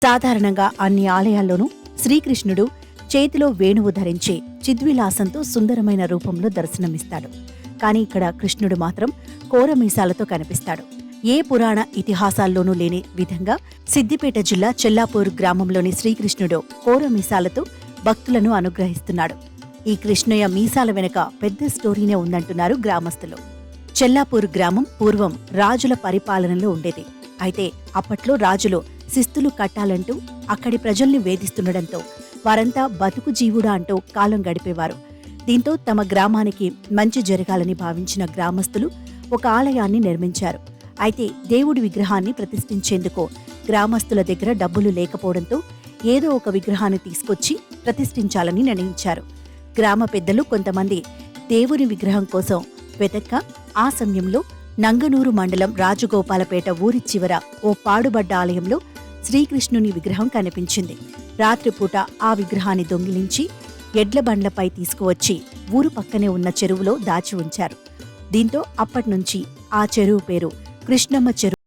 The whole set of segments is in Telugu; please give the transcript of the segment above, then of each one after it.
సాధారణంగా అన్ని ఆలయాల్లోనూ శ్రీకృష్ణుడు చేతిలో వేణువు ధరించి చిద్విలాసంతో సుందరమైన రూపంలో దర్శనమిస్తాడు. కాని ఇక్కడ కృష్ణుడు మాత్రం కోరమీసాలతో కనిపిస్తాడు. ఏ పురాణ ఇతిహాసాల్లోనూ లేని విధంగా సిద్దిపేట జిల్లా చెల్లాపూర్ గ్రామంలోని శ్రీకృష్ణుడు కోరమీసాలతో భక్తులను అనుగ్రహిస్తున్నాడు. ఈ కృష్ణయ్య మీసాల వెనుక పెద్ద స్టోరీనే ఉందంటున్నారు గ్రామస్తులు. చెల్లాపూర్ గ్రామం పూర్వం రాజుల పరిపాలనలో ఉండేది. అయితే అప్పట్లో రాజులు శిస్తులు కట్టాలంటూ అక్కడి ప్రజల్ని వేధిస్తుండటంతో వారంతా బతుకు జీవుడా అంటూ కాలం గడిపేవారు. దీంతో తమ గ్రామానికి మంచి జరగాలని భావించిన గ్రామస్తులు ఒక ఆలయాన్ని నిర్మించారు. అయితే దేవుడి విగ్రహాన్ని ప్రతిష్ఠించేందుకు గ్రామస్తుల దగ్గర డబ్బులు లేకపోవడంతో ఏదో ఒక విగ్రహాన్ని తీసుకొచ్చి ప్రతిష్ఠించాలని నిర్ణయించారు. గ్రామ పెద్దలు కొంతమంది దేవుని విగ్రహం కోసం వెతక్క ఆ సమయంలో నంగనూరు మండలం రాజగోపాలపేట ఊరి చివర ఓ పాడుబడ్డ ఆలయంలో శ్రీకృష్ణుని విగ్రహం కనిపించింది. రాత్రిపూట ఆ విగ్రహాన్ని దొంగిలించి ఎడ్ల బండ్లపై తీసుకువచ్చి ఊరు పక్కనే ఉన్న చెరువులో దాచి ఉంచారు. దీంతో అప్పట్నుంచి ఆ చెరువు పేరు కృష్ణమ్మ చెరువు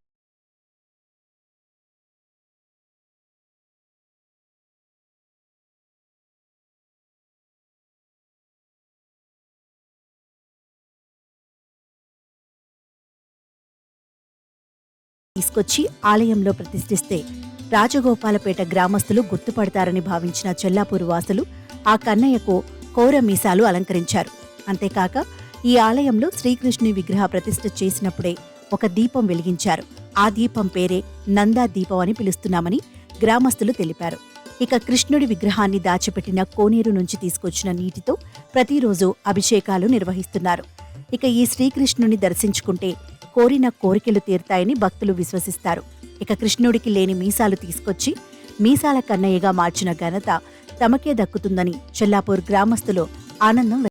తీసుకొచ్చి ఆలయంలో ప్రతిష్ఠిస్తే రాజగోపాలపేట గ్రామస్తులు గుర్తుపడతారని భావించిన చెల్లాపూరు వాసులు ఆ కన్నయ్యకు కోర మీసాలు అలంకరించారు. అంతేకాక ఈ ఆలయంలో శ్రీకృష్ణుని విగ్రహ ప్రతిష్ఠ చేసినప్పుడే ఒక దీపం వెలిగించారు. ఆ దీపం పేరే నందా దీపం అని పిలుస్తున్నామని గ్రామస్తులు తెలిపారు. ఇక కృష్ణుడి విగ్రహాన్ని దాచిపెట్టిన కోనేరు నుంచి తీసుకొచ్చిన నీటితో ప్రతిరోజు అభిషేకాలు నిర్వహిస్తున్నారు. ఇక ఈ శ్రీకృష్ణుని దర్శించుకుంటే కోరిన కోరికలు తీరుతాయని భక్తులు విశ్వసిస్తారు. ఇక కృష్ణుడికి లేని మీసాలు తీసుకొచ్చి మీసాల కన్నయ్యగా మార్చిన ఘనత తమకే దక్కుతుందని చెల్లాపూర్ గ్రామస్తులు ఆనందం